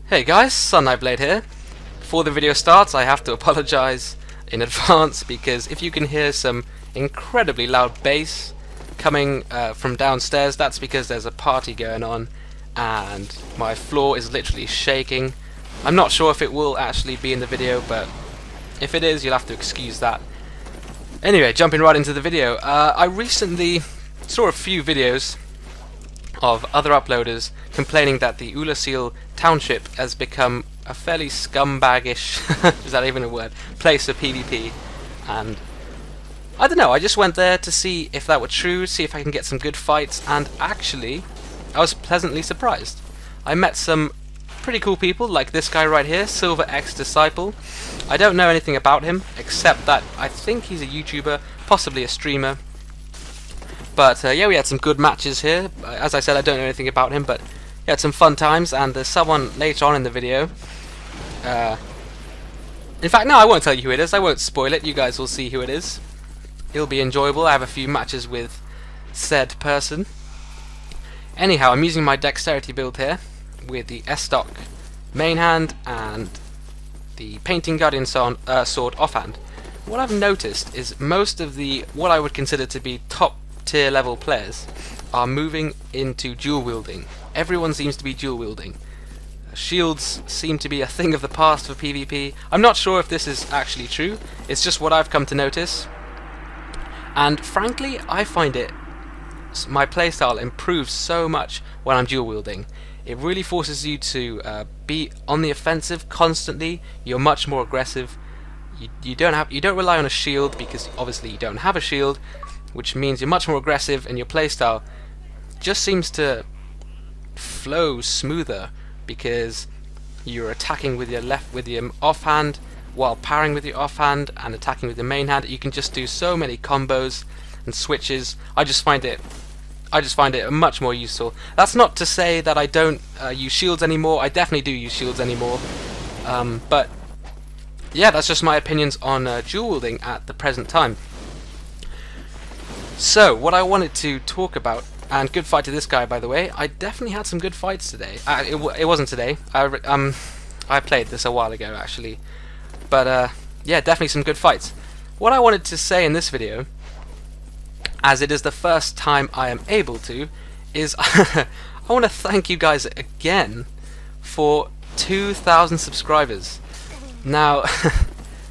Hey guys, Sunlightblade here. Before the video starts, I have to apologise in advance because if you can hear some incredibly loud bass coming from downstairs, that's because there's a party going on and my floor is literally shaking. I'm not sure if it will actually be in the video, but if it is, you'll have to excuse that. Anyway, jumping right into the video. I recently saw a few videos of other uploaders complaining that the Ulasil township has become a fairly scumbaggish, is that even a word, place of PvP, and I don't know, I just went there to see if that were true, see if I can get some good fights, and actually I was pleasantly surprised. I met some pretty cool people like this guy right here, Silver X Disciple. I don't know anything about him except that I think he's a YouTuber, possibly a streamer. But yeah, we had some good matches here. As I said, I don't know anything about him, but we had some fun times, and there's someone later on in the video. In fact, no, I won't tell you who it is. I won't spoil it. You guys will see who it is. It'll be enjoyable. I have a few matches with said person. Anyhow, I'm using my dexterity build here with the S-Stock main hand and the Painting Guardian sword offhand. What I've noticed is most of the what I would consider to be top tier level players are moving into dual wielding. Everyone seems to be dual wielding. Shields seem to be a thing of the past for PvP. I'm not sure if this is actually true, it's just what I've come to notice, and frankly I find my playstyle improves so much when I'm dual wielding. It really forces you to be on the offensive constantly. You're much more aggressive. You don't rely on a shield because obviously you don't have a shield, which means you're much more aggressive, and your playstyle just seems to flow smoother because you're attacking with your offhand while parrying with your offhand and attacking with your main hand. You can just do so many combos and switches. I just find it much more useful. That's not to say that I don't use shields anymore. I definitely do use shields anymore, but yeah, that's just my opinions on dual wielding at the present time. So, what I wanted to talk about, and good fight to this guy by the way, I definitely had some good fights today. It wasn't today, I played this a while ago actually, but yeah, definitely some good fights. What I wanted to say in this video, as it is the first time I am able to, is I want to thank you guys again for 2,000 subscribers. Now,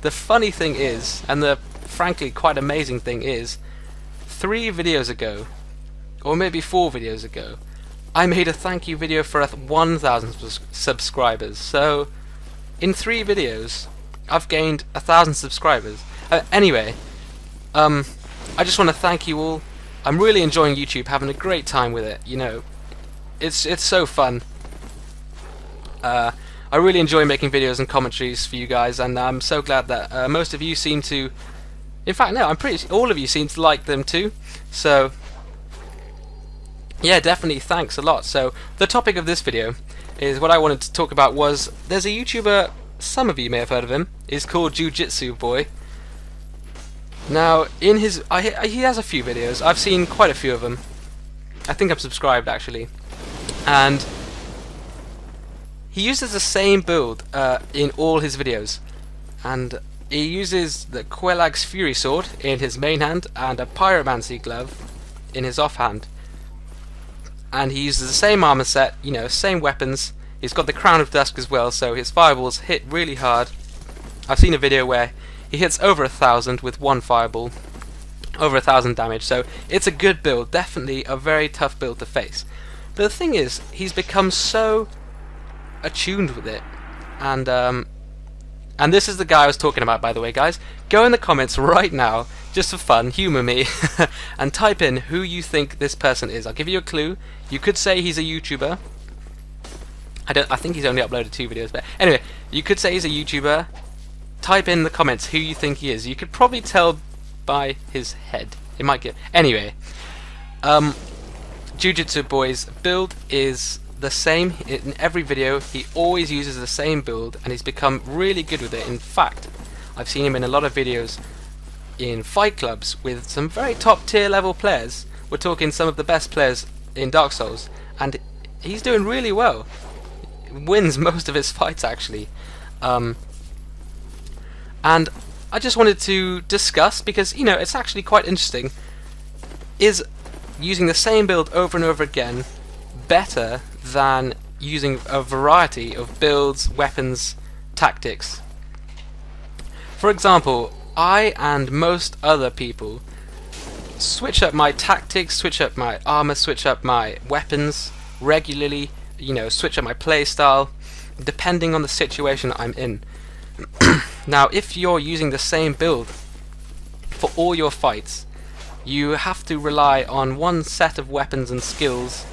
the funny thing is, and the frankly quite amazing thing is, 3 videos ago, or maybe 4 videos ago, I made a thank you video for 1,000 subscribers. So, in 3 videos, I've gained 1,000 subscribers. Anyway, I just want to thank you all. I'm really enjoying YouTube, having a great time with it. You know, it's so fun. I really enjoy making videos and commentaries for you guys, and I'm so glad that most of you seem to. In fact, no, I'm pretty. All of you seem to like them too. So, yeah, definitely thanks a lot. So, the topic of this video is what I wanted to talk about was there's a YouTuber, some of you may have heard of him, is called Jiu-Jitsu Boy. Now, in his, he has a few videos. I've seen quite a few of them. I think I'm subscribed actually, and he uses the same build in all his videos, and he uses the Quelag's Fury Sword in his main hand and a Pyromancy glove in his offhand. And he uses the same armor set, you know, same weapons. He's got the Crown of Dusk as well, so his fireballs hit really hard. I've seen a video where he hits over 1,000 with one fireball, over 1,000 damage, so it's a good build, definitely a very tough build to face. But the thing is, he's become so attuned with it, and this is the guy I was talking about, by the way, guys. Go in the comments right now, just for fun, humour me, and type in who you think this person is. I'll give you a clue. You could say he's a YouTuber, I think he's only uploaded 2 videos, but anyway, you could say he's a YouTuber. Type in the comments who you think he is. You could probably tell by his head. It might get anyway. Jujitsu Boy's build is the same in every video. He always uses the same build, and he's become really good with it. In fact, I've seen him in a lot of videos in fight clubs with some very top tier level players. We're talking some of the best players in Dark Souls, and he's doing really well. Wins most of his fights actually. And I just wanted to discuss, because you know it's actually quite interesting, is using the same build over and over again better than using a variety of builds, weapons, tactics? For example, I and most other people switch up my tactics, switch up my armor, switch up my weapons regularly, you know, switch up my playstyle depending on the situation I'm in. Now, if you're using the same build for all your fights, you have to rely on one set of weapons and skills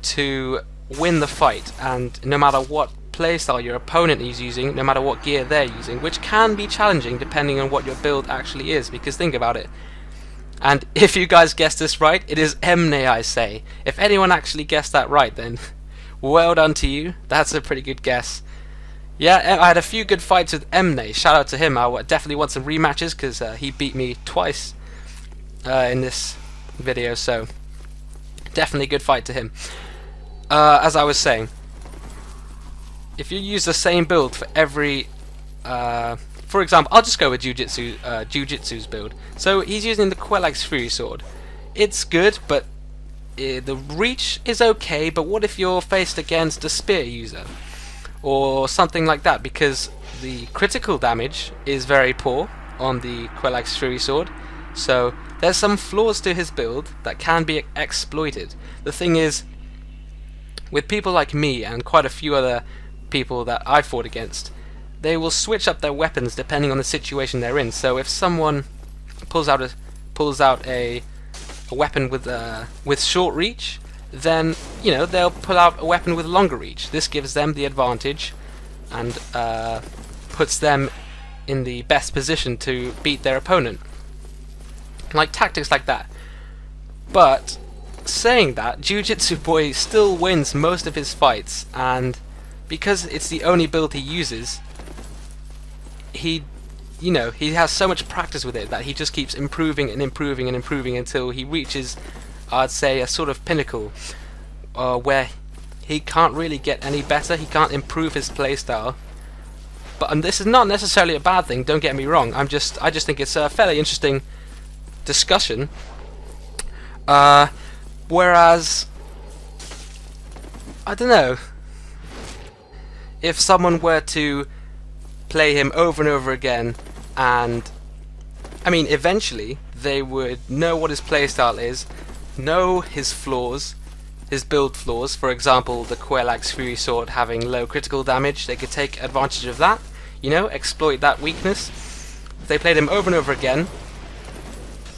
to win the fight, and no matter what playstyle your opponent is using, no matter what gear they're using, which can be challenging depending on what your build actually is, because think about it. And if you guys guessed this right, it is Emne, I say. If anyone actually guessed that right, then well done to you. That's a pretty good guess. Yeah, I had a few good fights with Emne. Shout out to him. I definitely want some rematches, because he beat me twice in this video, so definitely good fight to him. As I was saying, if you use the same build for every, for example, I'll just go with Jujitsu's build. So he's using the Quelag's Fury Sword. It's good, but the reach is okay, but what if you're faced against a spear user? Or something like that, because the critical damage is very poor on the Quelag's Fury Sword. So there's some flaws to his build that can be exploited. The thing is, with people like me and quite a few other people that I fought against, they will switch up their weapons depending on the situation they're in. So if someone pulls out a weapon with short reach, then you know they'll pull out a weapon with longer reach. This gives them the advantage and puts them in the best position to beat their opponent. Like tactics like that. But saying that, Jujitsu Boy still wins most of his fights, and because it's the only build he uses, he has so much practice with it that he just keeps improving and improving and improving until he reaches, I'd say, a sort of pinnacle where he can't really get any better. He can't improve his playstyle. But this is not necessarily a bad thing, don't get me wrong. I just think it's a fairly interesting discussion. Whereas, I don't know, if someone were to play him over and over again, and I mean eventually they would know what his playstyle is, know his flaws, his build flaws. For example, the Quelag's Fury Sword having low critical damage, they could take advantage of that, you know, exploit that weakness. If they played him over and over again,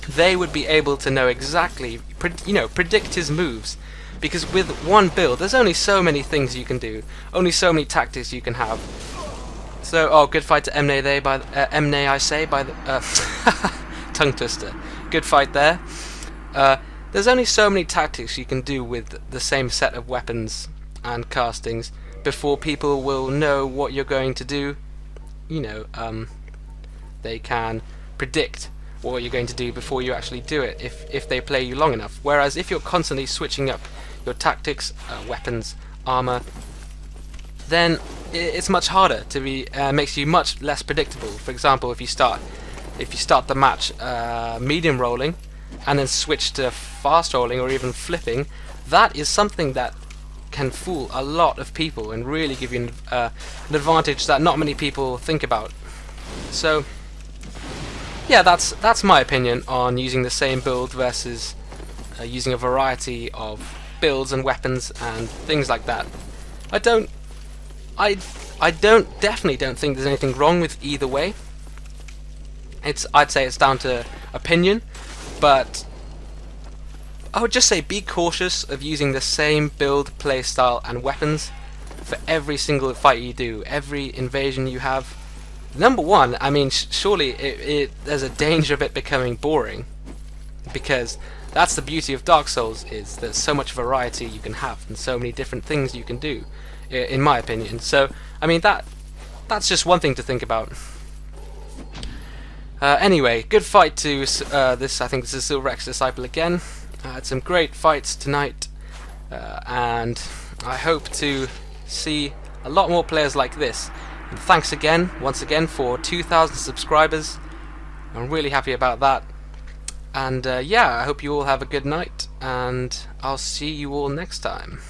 they would be able to know exactly, predict his moves. Because with one build, there's only so many things you can do, only so many tactics you can have. So, oh, good fight to Emne there, Emne I say, by the tongue twister. Good fight there. There's only so many tactics you can do with the same set of weapons and castings before people will know what you're going to do. You know, they can predict what you're going to do before you actually do it if they play you long enough. Whereas if you're constantly switching up your tactics, weapons, armor, then it's much harder to be. Makes you much less predictable. For example, if you start the match medium rolling and then switch to fast rolling or even flipping, that is something that can fool a lot of people and really give you an advantage that not many people think about. So yeah, that's my opinion on using the same build versus using a variety of builds and weapons and things like that. I definitely don't think there's anything wrong with either way. I'd say it's down to opinion, but I would just say be cautious of using the same build, playstyle and weapons for every single fight you do, every invasion you have. Number one, I mean, surely there's a danger of it becoming boring, because that's the beauty of Dark Souls, is there's so much variety you can have and so many different things you can do, in my opinion. So, I mean, that's just one thing to think about. Anyway, good fight to this. I think this is Silver Rex Disciple again. Had some great fights tonight, and I hope to see a lot more players like this. And thanks again, once again, for 2,000 subscribers. I'm really happy about that. And yeah, I hope you all have a good night, and I'll see you all next time.